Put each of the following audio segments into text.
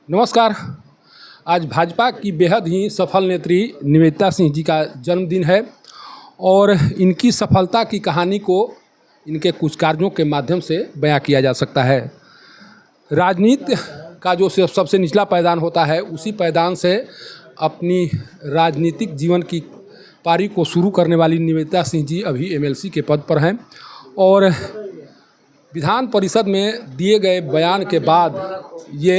नमस्कार। आज भाजपा की बेहद ही सफल नेत्री निवेदिता सिंह जी का जन्मदिन है और इनकी सफलता की कहानी को इनके कुछ कार्यों के माध्यम से बयां किया जा सकता है। राजनीति का जो सबसे निचला पायदान होता है, उसी पायदान से अपनी राजनीतिक जीवन की पारी को शुरू करने वाली निवेदिता सिंह जी अभी एमएलसी के पद पर हैं और विधान परिषद में दिए गए बयान के बाद ये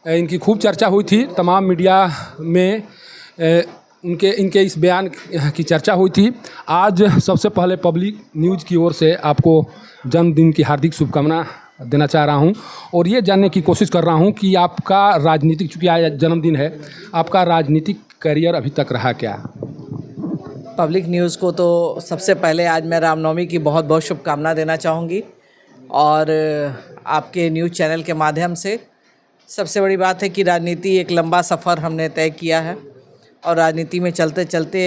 इनकी खूब चर्चा हुई थी। तमाम मीडिया में इनके इस बयान की चर्चा हुई थी। आज सबसे पहले पब्लिक न्यूज़ की ओर से आपको जन्मदिन की हार्दिक शुभकामना देना चाह रहा हूं और ये जानने की कोशिश कर रहा हूं कि आपका राजनीतिक, चूँकि आज जन्मदिन है, आपका राजनीतिक करियर अभी तक रहा क्या? पब्लिक न्यूज़ को तो सबसे पहले आज मैं रामनवमी की बहुत बहुत शुभकामना देना चाहूँगी और आपके न्यूज़ चैनल के माध्यम से सबसे बड़ी बात है कि राजनीति एक लंबा सफ़र हमने तय किया है और राजनीति में चलते चलते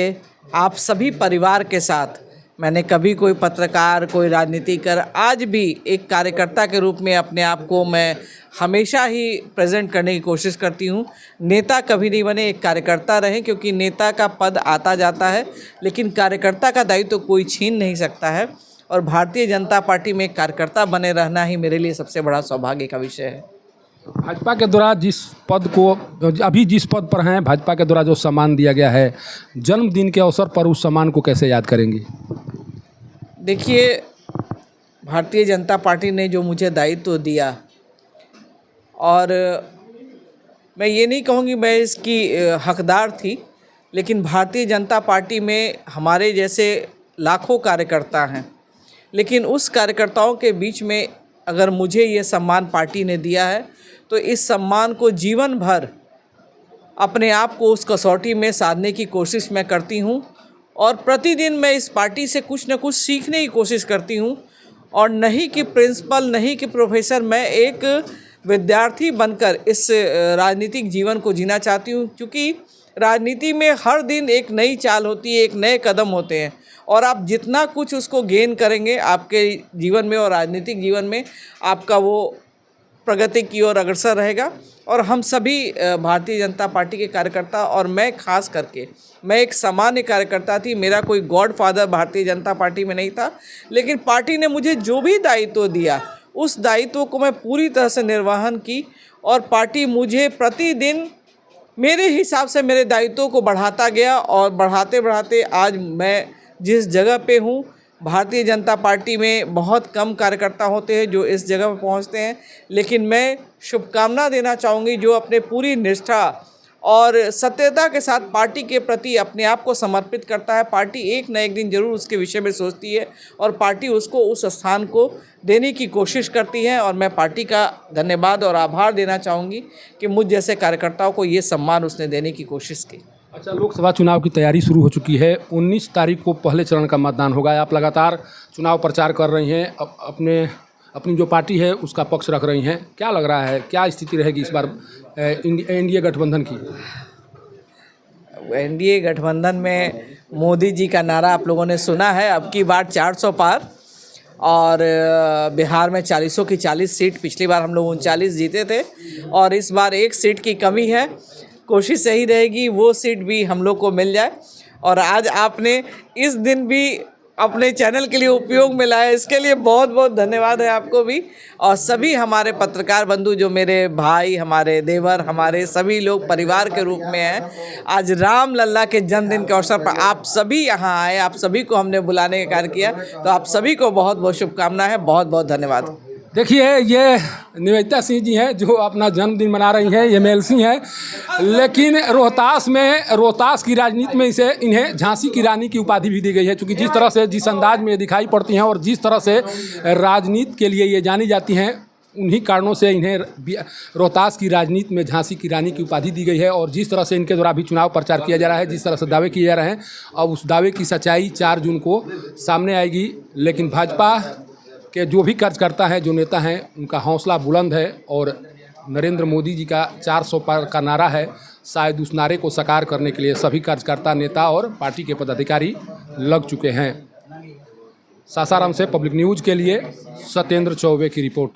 आप सभी परिवार के साथ मैंने कभी कोई पत्रकार, कोई राजनीतिकर, आज भी एक कार्यकर्ता के रूप में अपने आप को मैं हमेशा ही प्रेजेंट करने की कोशिश करती हूँ। नेता कभी नहीं बने, एक कार्यकर्ता रहें, क्योंकि नेता का पद आता जाता है लेकिन कार्यकर्ता का दायित्व तो कोई छीन नहीं सकता है और भारतीय जनता पार्टी में एक कार्यकर्ता बने रहना ही मेरे लिए सबसे बड़ा सौभाग्य का विषय है। भाजपा के द्वारा जिस पद पर हैं, भाजपा के द्वारा जो सम्मान दिया गया है, जन्मदिन के अवसर पर उस सम्मान को कैसे याद करेंगी? देखिए, भारतीय जनता पार्टी ने जो मुझे दायित्व दिया और मैं ये नहीं कहूँगी मैं इसकी हकदार थी, लेकिन भारतीय जनता पार्टी में हमारे जैसे लाखों कार्यकर्ता हैं, लेकिन उस कार्यकर्ताओं के बीच में अगर मुझे ये सम्मान पार्टी ने दिया है तो इस सम्मान को जीवन भर अपने आप को उस कसौटी में साधने की कोशिश मैं करती हूँ और प्रतिदिन मैं इस पार्टी से कुछ न कुछ सीखने की कोशिश करती हूँ और नहीं कि प्रिंसिपल, नहीं कि प्रोफेसर, मैं एक विद्यार्थी बनकर इस राजनीतिक जीवन को जीना चाहती हूँ, क्योंकि राजनीति में हर दिन एक नई चाल होती है, एक नए कदम होते हैं और आप जितना कुछ उसको गेन करेंगे आपके जीवन में और राजनीतिक जीवन में, आपका वो प्रगति की ओर अग्रसर रहेगा। और हम सभी भारतीय जनता पार्टी के कार्यकर्ता, और मैं खास करके मैं एक सामान्य कार्यकर्ता थी, मेरा कोई God father Bharatiya Janata party में नहीं था, लेकिन पार्टी ने मुझे जो भी दायित्व दिया उस दायित्व को मैं पूरी तरह से निर्वहन की और पार्टी मुझे प्रतिदिन मेरे हिसाब से मेरे दायित्वों को बढ़ाता गया और बढ़ाते बढ़ाते आज मैं जिस जगह पे हूँ, भारतीय जनता पार्टी में बहुत कम कार्यकर्ता होते हैं जो इस जगह पर पहुँचते हैं, लेकिन मैं शुभकामना देना चाहूँगी जो अपने पूरी निष्ठा और सत्यता के साथ पार्टी के प्रति अपने आप को समर्पित करता है। पार्टी एक न एक दिन जरूर उसके विषय में सोचती है और पार्टी उसको उस स्थान को देने की कोशिश करती है और मैं पार्टी का धन्यवाद और आभार देना चाहूँगी कि मुझ जैसे कार्यकर्ताओं को ये सम्मान उसने देने की कोशिश की। अच्छा, लोकसभा चुनाव की तैयारी शुरू हो चुकी है। 19 तारीख को पहले चरण का मतदान होगा। आप लगातार चुनाव प्रचार कर रही हैं, अपनी जो पार्टी है उसका पक्ष रख रही हैं। क्या लग रहा है, क्या स्थिति रहेगी इस बार एनडीए गठबंधन की? एनडीए गठबंधन में मोदी जी का नारा आप लोगों ने सुना है, अब की बार 400 पार और बिहार में 40 की 40 सीट। पिछली बार हम लोग 39 जीते थे और इस बार एक सीट की कमी है। कोशिश यही रहेगी वो सीट भी हम लोग को मिल जाए और आज आपने इस दिन भी अपने चैनल के लिए उपयोग में लाया, इसके लिए बहुत बहुत धन्यवाद है आपको भी और सभी हमारे पत्रकार बंधु जो मेरे भाई, हमारे देवर, हमारे सभी लोग परिवार के रूप में हैं। आज राम लल्ला के जन्मदिन के अवसर पर आप सभी यहाँ आए, आप सभी को हमने बुलाने का कार्य किया, तो आप सभी को बहुत बहुत शुभकामना है, बहुत बहुत धन्यवाद। देखिए, ये निवेदिता सिंह जी हैं जो अपना जन्मदिन मना रही हैं, एमएलसी हैं, लेकिन रोहतास की राजनीति में इन्हें झांसी की रानी की उपाधि भी दी गई है, क्योंकि जिस तरह से, जिस अंदाज में दिखाई पड़ती हैं और जिस तरह से राजनीति के लिए ये जानी जाती हैं, उन्हीं कारणों से इन्हें रोहतास की राजनीति में झांसी की रानी की उपाधि दी गई है। और जिस तरह से इनके द्वारा भी चुनाव प्रचार किया जा रहा है, जिस तरह से दावे किए जा रहे हैं, अब उस दावे की सच्चाई 4 जून को सामने आएगी। लेकिन भाजपा के जो भी कार्यकर्ता हैं, जो नेता हैं, उनका हौसला बुलंद है और नरेंद्र मोदी जी का 400 पार का नारा है। शायद उस नारे को साकार करने के लिए सभी कार्यकर्ता, नेता और पार्टी के पदाधिकारी लग चुके हैं। सासाराम से पब्लिक न्यूज़ के लिए सत्येंद्र चौबे की रिपोर्ट।